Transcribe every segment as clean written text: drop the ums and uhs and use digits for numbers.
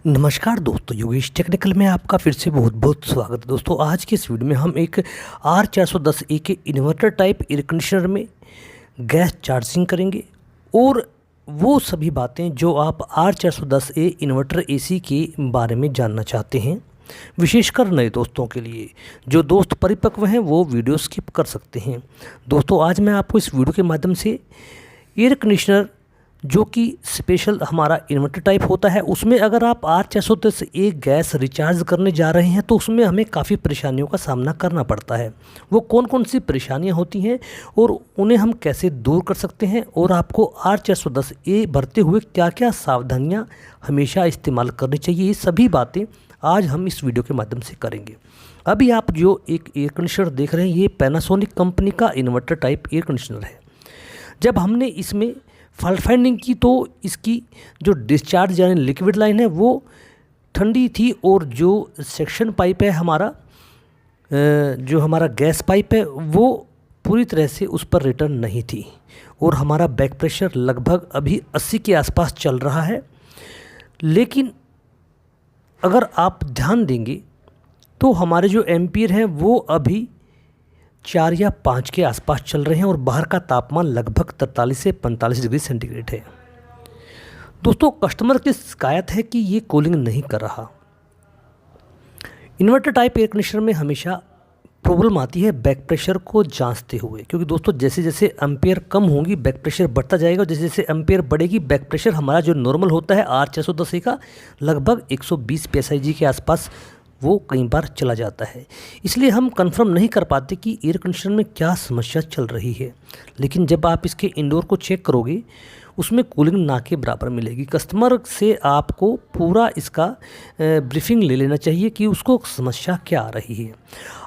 नमस्कार दोस्तों, योगेश टेक्निकल में आपका फिर से बहुत बहुत स्वागत है। दोस्तों आज की इस वीडियो में हम एक R410A के इन्वर्टर टाइप एयर कंडीशनर में गैस चार्जिंग करेंगे और वो सभी बातें जो आप R410A इन्वर्टर एसी के बारे में जानना चाहते हैं। विशेषकर नए दोस्तों के लिए, जो दोस्त परिपक्व हैं वो वीडियो स्किप कर सकते हैं। दोस्तों आज मैं आपको इस वीडियो के माध्यम से एयर कंडीशनर जो कि स्पेशल हमारा इन्वर्टर टाइप होता है, उसमें अगर आप R410A गैस रिचार्ज करने जा रहे हैं तो उसमें हमें काफ़ी परेशानियों का सामना करना पड़ता है। वो कौन कौन सी परेशानियां होती हैं और उन्हें हम कैसे दूर कर सकते हैं, और आपको R410A भरते हुए क्या क्या सावधानियां हमेशा इस्तेमाल करनी चाहिए, ये सभी बातें आज हम इस वीडियो के माध्यम से करेंगे। अभी आप जो एक एयर कंडीशनर देख रहे हैं, ये पैनासोनिक कंपनी का इन्वर्टर टाइप एयर कंडीशनर है। जब हमने इसमें फॉल्ट फाइंडिंग की तो इसकी जो डिस्चार्ज यानी लिक्विड लाइन है वो ठंडी थी, और जो सेक्शन पाइप है हमारा, जो हमारा गैस पाइप है वो पूरी तरह से उस पर रिटर्न नहीं थी, और हमारा बैक प्रेशर लगभग अभी 80 के आसपास चल रहा है। लेकिन अगर आप ध्यान देंगे तो हमारे जो एम्पीयर हैं वो अभी 4 या 5 के आसपास चल रहे हैं, और बाहर का तापमान लगभग 43 से 45 डिग्री सेंटीग्रेड है। दोस्तों कस्टमर की शिकायत है कि ये कूलिंग नहीं कर रहा। इन्वर्टर टाइप एयर कंडीशनर में हमेशा प्रॉब्लम आती है बैक प्रेशर को जांचते हुए, क्योंकि दोस्तों जैसे जैसे एम्पीयर कम होंगी बैक प्रेशर बढ़ता जाएगा, और जैसे जैसे एम्पीयर बढ़ेगी बैक प्रेशर हमारा जो नॉर्मल होता है R410A का लगभग 120 psi के आसपास वो कई बार चला जाता है। इसलिए हम कंफर्म नहीं कर पाते कि एयर कंडीशनर में क्या समस्या चल रही है। लेकिन जब आप इसके इंडोर को चेक करोगे उसमें कूलिंग ना के बराबर मिलेगी। कस्टमर से आपको पूरा इसका ब्रीफिंग ले लेना चाहिए कि उसको समस्या क्या आ रही है।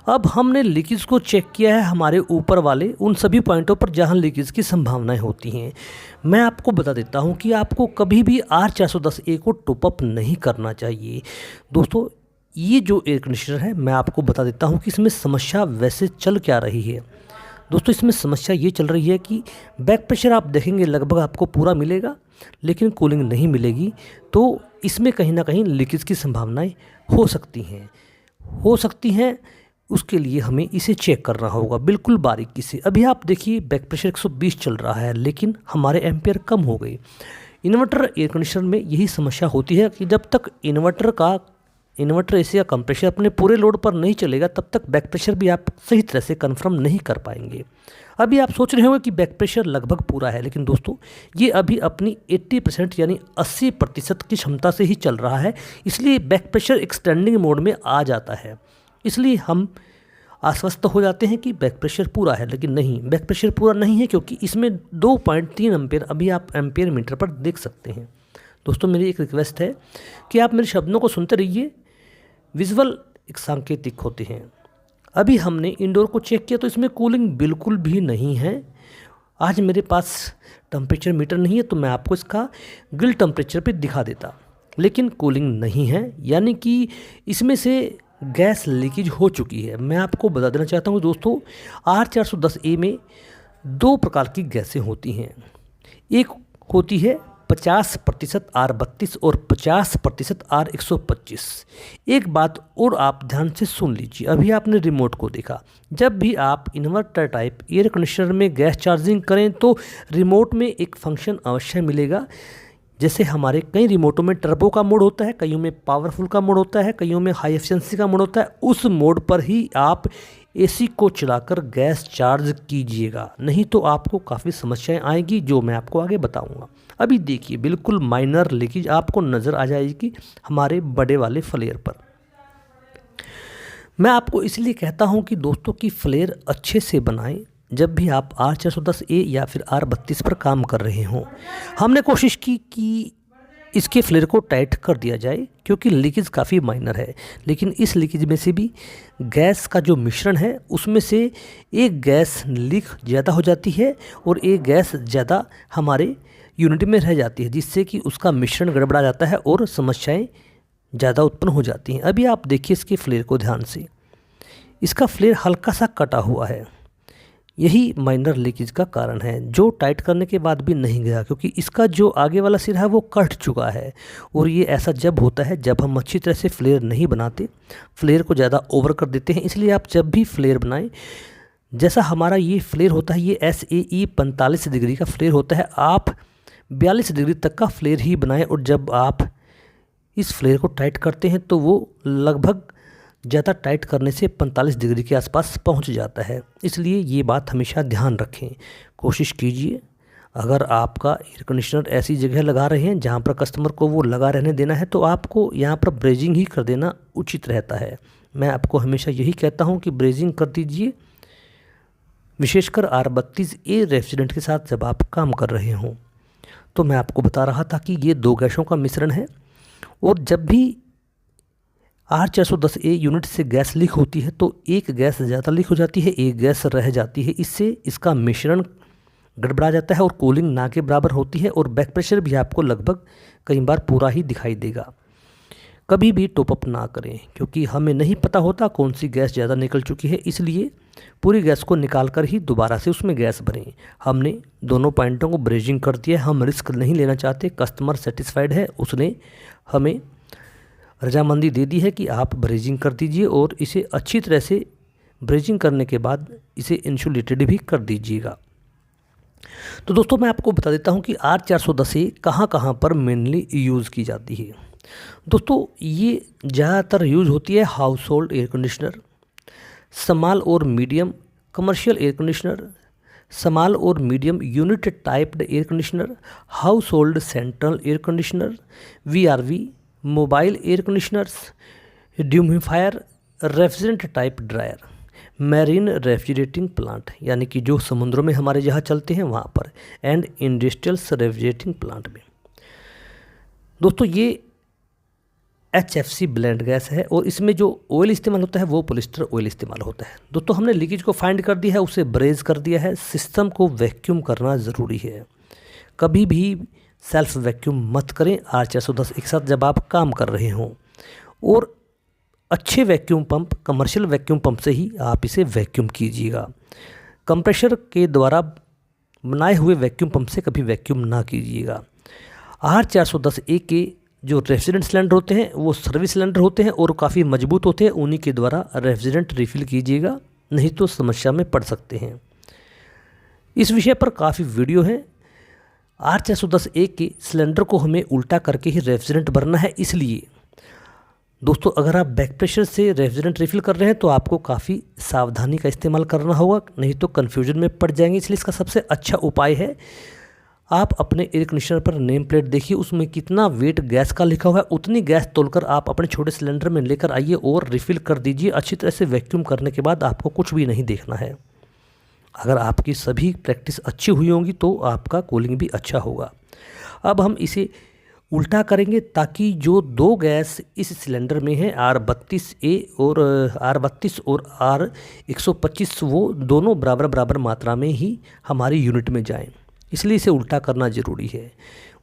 अब हमने लीकेज को चेक किया है हमारे ऊपर वाले उन सभी पॉइंटों पर जहां लीकेज की संभावनाएं होती हैं। मैं आपको बता देता हूं कि आपको कभी भी R410A को टॉपअप नहीं करना चाहिए। दोस्तों ये जो एयर कंडीशनर है मैं आपको बता देता हूँ कि इसमें समस्या वैसे चल क्या रही है। दोस्तों इसमें समस्या ये चल रही है कि बैक प्रेशर आप देखेंगे लगभग आपको पूरा मिलेगा, लेकिन कूलिंग नहीं मिलेगी। तो इसमें कहीं ना कहीं लीकेज की संभावनाएं हो सकती हैं। उसके लिए हमें इसे चेक करना होगा बिल्कुल बारीकी से। अभी आप देखिए बैक प्रेशर 120 चल रहा है, लेकिन हमारे एम्पीयर कम हो गए। इन्वर्टर एयर कंडीशनर में यही समस्या होती है कि जब तक इन्वर्टर एसी का कंप्रेशर अपने पूरे लोड पर नहीं चलेगा तब तक बैक प्रेशर भी आप सही तरह से कंफर्म नहीं कर पाएंगे। अभी आप सोच रहे होंगे कि बैक प्रेशर लगभग पूरा है, लेकिन दोस्तों ये अभी अपनी 80% यानी 80% की क्षमता से ही चल रहा है। इसलिए बैक प्रेशर एक्सटेंडिंग मोड में आ जाता है। इसलिए हम आश्वस्त हो जाते हैं कि बैक प्रेशर पूरा है, लेकिन नहीं, बैक प्रेशर पूरा नहीं है, क्योंकि इसमें 2.3 एम्पीयर अभी आप एम्पीयर मीटर पर देख सकते हैं। दोस्तों मेरी एक रिक्वेस्ट है कि आप मेरे शब्दों को सुनते रहिए। विजुअल एक सांकेतिक होते हैं। अभी हमने इंडोर को चेक किया तो इसमें कूलिंग बिल्कुल भी नहीं है। आज मेरे पास टेम्परेचर मीटर नहीं है तो मैं आपको इसका ग्रिल टेम्परेचर पे दिखा देता, लेकिन कूलिंग नहीं है, यानी कि इसमें से गैस लीकेज हो चुकी है। मैं आपको बता देना चाहता हूँ दोस्तों, R410A में 2 प्रकार की गैसें होती हैं। एक होती है 50% R32 और 50% R125। एक बात और आप ध्यान से सुन लीजिए। अभी आपने रिमोट को देखा, जब भी आप इन्वर्टर टाइप एयर कंडीशनर में गैस चार्जिंग करें तो रिमोट में एक फंक्शन अवश्य मिलेगा। जैसे हमारे कई रिमोटों में टर्बो का मोड होता है, कईयों में पावरफुल का मोड होता है, कईयों में हाई एफिशिएंसी का मोड होता है। उस मोड पर ही आप एसी को चलाकर गैस चार्ज कीजिएगा, नहीं तो आपको काफ़ी समस्याएं आएंगी जो मैं आपको आगे बताऊंगा। अभी देखिए बिल्कुल माइनर लीकेज आपको नज़र आ जाएगी हमारे बड़े वाले फ्लेयर पर। मैं आपको इसलिए कहता हूं कि दोस्तों की फ्लेयर अच्छे से बनाएं जब भी आप R410A या फिर R32 पर काम कर रहे हों। हमने कोशिश की कि इसके फ्लेयर को टाइट कर दिया जाए, क्योंकि लीकेज काफ़ी माइनर है, लेकिन इस लीकेज में से भी गैस का जो मिश्रण है उसमें से एक गैस लीक ज़्यादा हो जाती है और एक गैस ज़्यादा हमारे यूनिट में रह जाती है, जिससे कि उसका मिश्रण गड़बड़ा जाता है और समस्याएं ज़्यादा उत्पन्न हो जाती हैं। अभी आप देखिए इसके फ्लेयर को ध्यान से, इसका फ्लेयर हल्का सा कटा हुआ है। यही माइनर लीकेज का कारण है, जो टाइट करने के बाद भी नहीं गया, क्योंकि इसका जो आगे वाला सिरा है वो कट चुका है। और ये ऐसा जब होता है जब हम अच्छी तरह से फ्लेयर नहीं बनाते, फ्लेयर को ज़्यादा ओवर कर देते हैं। इसलिए आप जब भी फ्लेयर बनाएं, जैसा हमारा ये फ्लेयर होता है, ये SAE 45 डिग्री का फ्लेयर होता है, आप 42 डिग्री तक का फ्लेयर ही बनाएं। और जब आप इस फ्लेयर को टाइट करते हैं तो वो लगभग ज़्यादा टाइट करने से 45 डिग्री के आसपास पहुंच जाता है। इसलिए ये बात हमेशा ध्यान रखें। कोशिश कीजिए, अगर आपका एयर कंडीशनर ऐसी जगह लगा रहे हैं जहां पर कस्टमर को वो लगा रहने देना है, तो आपको यहां पर ब्रेजिंग ही कर देना उचित रहता है। मैं आपको हमेशा यही कहता हूं कि ब्रेजिंग कर दीजिए, विशेषकर R32A रेफ्रिजरेंट के साथ जब आप काम कर रहे हों। तो मैं आपको बता रहा था कि ये 2 गैसों का मिश्रण है, और जब भी R410A यूनिट से गैस लीक होती है तो एक गैस ज़्यादा लीक हो जाती है, एक गैस रह जाती है। इससे इसका मिश्रण गड़बड़ा जाता है और कूलिंग ना के बराबर होती है, और बैक प्रेशर भी आपको लगभग कई बार पूरा ही दिखाई देगा। कभी भी टॉप अप ना करें, क्योंकि हमें नहीं पता होता कौन सी गैस ज़्यादा निकल चुकी है। इसलिए पूरी गैस को निकाल कर ही दोबारा से उसमें गैस भरें। हमने दोनों पॉइंटों को ब्रेजिंग कर दिया है, हम रिस्क नहीं लेना चाहते। कस्टमर सेटिस्फाइड है, उसने हमें रजामंदी दे दी है कि आप ब्रेजिंग कर दीजिए, और इसे अच्छी तरह से ब्रेजिंग करने के बाद इसे इंसुलेटेड भी कर दीजिएगा। तो दोस्तों मैं आपको बता देता हूं कि R410A कहां पर मेनली यूज़ की जाती है। दोस्तों ये ज़्यादातर यूज़ होती है household air conditioner, small और medium commercial air conditioner, small और medium unit typed air conditioner, household central air conditioner, VRV, mobile air conditioners, dehumidifier, refrigerant type dryer, marine refrigerating plant यानी कि जो समुद्रों में हमारे जहाँ चलते हैं वहाँ पर, एंड इंडस्ट्रियल रेफ्रिजरेटिंग प्लांट में। दोस्तों ये HFC ब्लेंड गैस है, और इसमें जो ऑयल इस्तेमाल होता है वो पॉलिस्टर ऑयल इस्तेमाल होता है। दोस्तों हमने लीकेज को फाइंड कर दिया है, उसे ब्रेज कर दिया है। सिस्टम को वैक्यूम करना ज़रूरी है, कभी भी सेल्फ वैक्यूम मत करें R410 एक साथ जब आप काम कर रहे हों। और अच्छे vacuum pump, commercial vacuum pump से ही आप इसे वैक्यूम कीजिएगा। कंप्रेशर के द्वारा बनाए हुए वैक्यूम पंप से कभी वैक्यूम ना कीजिएगा। R410A के जो रेफ्रिजरेंट सिलेंडर होते हैं वो सर्विस सिलेंडर होते हैं और काफ़ी मजबूत होते हैं, उन्हीं के द्वारा रेफ्रिजरेंट रिफ़िल कीजिएगा, नहीं तो समस्या में पड़ सकते हैं। इस विषय पर काफ़ी वीडियो हैं। R410A के सिलेंडर को हमें उल्टा करके ही रेफ्रिजरेंट भरना है। इसलिए दोस्तों अगर आप बैक प्रेशर से रेफ्रिजरेंट रिफ़िल कर रहे हैं तो आपको काफ़ी सावधानी का इस्तेमाल करना होगा, नहीं तो कन्फ्यूजन में पड़ जाएंगे। इसलिए इसका सबसे अच्छा उपाय है, आप अपने एयर कंडीशनर पर नेम प्लेट देखिए, उसमें कितना वेट गैस का लिखा हुआ है, उतनी गैस तोलकर आप अपने छोटे सिलेंडर में लेकर आइए और रिफ़िल कर दीजिए। अच्छी तरह से वैक्यूम करने के बाद आपको कुछ भी नहीं देखना है। अगर आपकी सभी प्रैक्टिस अच्छी हुई होंगी तो आपका कूलिंग भी अच्छा होगा। अब हम इसे उल्टा करेंगे ताकि जो 2 गैस इस सिलेंडर में है R32A और R32 और R125 वो दोनों बराबर बराबर मात्रा में ही हमारी यूनिट में जाएं, इसलिए इसे उल्टा करना ज़रूरी है।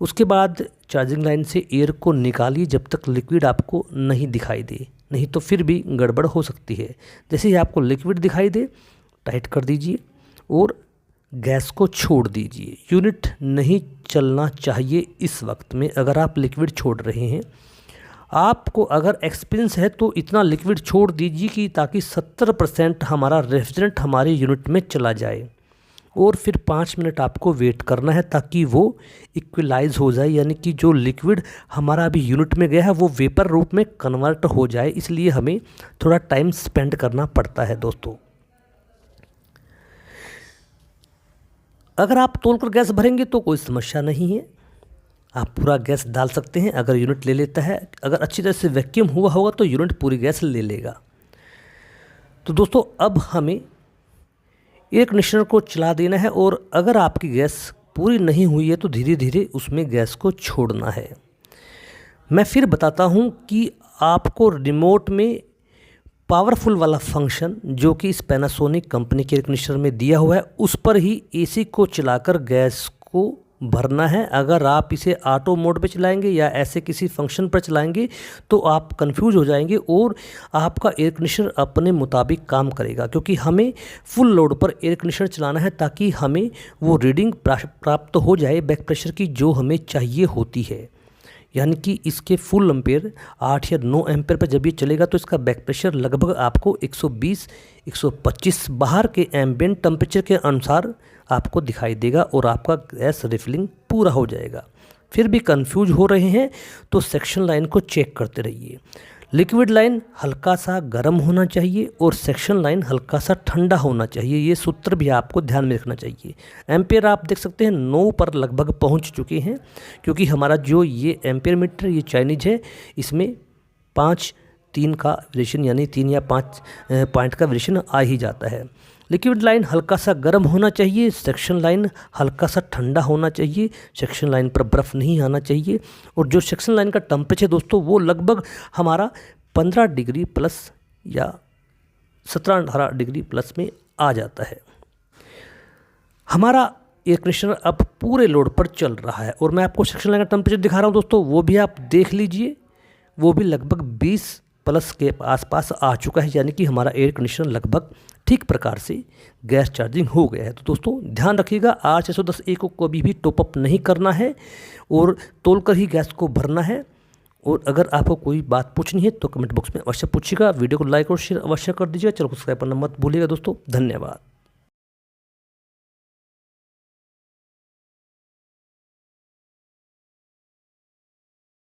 उसके बाद चार्जिंग लाइन से एयर को निकालिए जब तक लिक्विड आपको नहीं दिखाई दे, नहीं तो फिर भी गड़बड़ हो सकती है। जैसे ही आपको लिक्विड दिखाई दे टाइट कर दीजिए और गैस को छोड़ दीजिए। यूनिट नहीं चलना चाहिए इस वक्त में। अगर आप लिक्विड छोड़ रहे हैं, आपको अगर एक्सपीरियंस है तो इतना लिक्विड छोड़ दीजिए कि ताकि 70% हमारा रेफ्रिजरेंट हमारे यूनिट में चला जाए, और फिर 5 मिनट आपको वेट करना है ताकि वो इक्वलाइज हो जाए, यानी कि जो लिक्विड हमारा अभी यूनिट में गया है वो वेपर रूप में कन्वर्ट हो जाए। इसलिए हमें थोड़ा टाइम स्पेंड करना पड़ता है। दोस्तों अगर आप तोलकर गैस भरेंगे तो कोई समस्या नहीं है, आप पूरा गैस डाल सकते हैं। अगर यूनिट ले लेता है, अगर अच्छी तरह से वैक्यूम हुआ होगा तो यूनिट पूरी गैस ले लेगा। तो दोस्तों अब हमें एयर कंडीशनर को चला देना है, और अगर आपकी गैस पूरी नहीं हुई है तो धीरे धीरे उसमें गैस को छोड़ना है। मैं फिर बताता हूं कि आपको रिमोट में पावरफुल वाला फंक्शन जो कि इस पैनासोनिक कंपनी के एयर कंडीशनर में दिया हुआ है, उस पर ही एसी को चलाकर गैस को भरना है। अगर आप इसे ऑटो मोड पे चलाएंगे या ऐसे किसी फंक्शन पर चलाएंगे तो आप कंफ्यूज हो जाएंगे और आपका एयर कंडीशनर अपने मुताबिक काम करेगा, क्योंकि हमें फुल लोड पर एयर कंडीशनर चलाना है ताकि हमें वो रीडिंग प्राप्त हो जाए बैक प्रेशर की जो हमें चाहिए होती है। यानी कि इसके फुल एम्पेयर 8 या 9 एम्पेयर पर जब ये चलेगा तो इसका बैक प्रेशर लगभग आपको 120-125 बाहर के एम्बिएंट टेम्परेचर के अनुसार आपको दिखाई देगा और आपका गैस रिफिलिंग पूरा हो जाएगा। फिर भी कंफ्यूज हो रहे हैं तो सेक्शन लाइन को चेक करते रहिए। लिक्विड लाइन हल्का सा गर्म होना चाहिए और सेक्शन लाइन हल्का सा ठंडा होना चाहिए। ये सूत्र भी आपको ध्यान में रखना चाहिए। एम्पेयर आप देख सकते हैं 9 पर लगभग पहुंच चुके हैं, क्योंकि हमारा जो ये एम्पेयर मीटर ये चाइनीज है, इसमें 5-3 का वेरिएशन यानी 3 या 5 पॉइंट का वेरिएशन आ ही जाता है। लिक्विड लाइन हल्का सा गर्म होना चाहिए, सेक्शन लाइन हल्का सा ठंडा होना चाहिए, सेक्शन लाइन पर बर्फ़ नहीं आना चाहिए। और जो सेक्शन लाइन का टेम्परेचर दोस्तों वो लगभग हमारा 15 डिग्री प्लस या 17-18 डिग्री प्लस में आ जाता है। हमारा एयर कंडीशनर अब पूरे लोड पर चल रहा है और मैं आपको सेक्शन लाइन का टेम्परेचर दिखा रहा हूँ दोस्तों, वो भी आप देख लीजिए। वो भी लगभग 20 प्लस के आसपास आ चुका है, यानी कि हमारा एयर कंडीशनर लगभग ठीक प्रकार से गैस चार्जिंग हो गया है। तो दोस्तों ध्यान रखिएगा, R610A को कभी भी टॉपअप नहीं करना है और तोलकर ही गैस को भरना है। और अगर आपको कोई बात पूछनी है तो कमेंट बॉक्स में अवश्य पूछिएगा। वीडियो को लाइक और शेयर अवश्य कर दीजिएगा। चैनल को सब्सक्राइब करना मत भूलिएगा दोस्तों। धन्यवाद।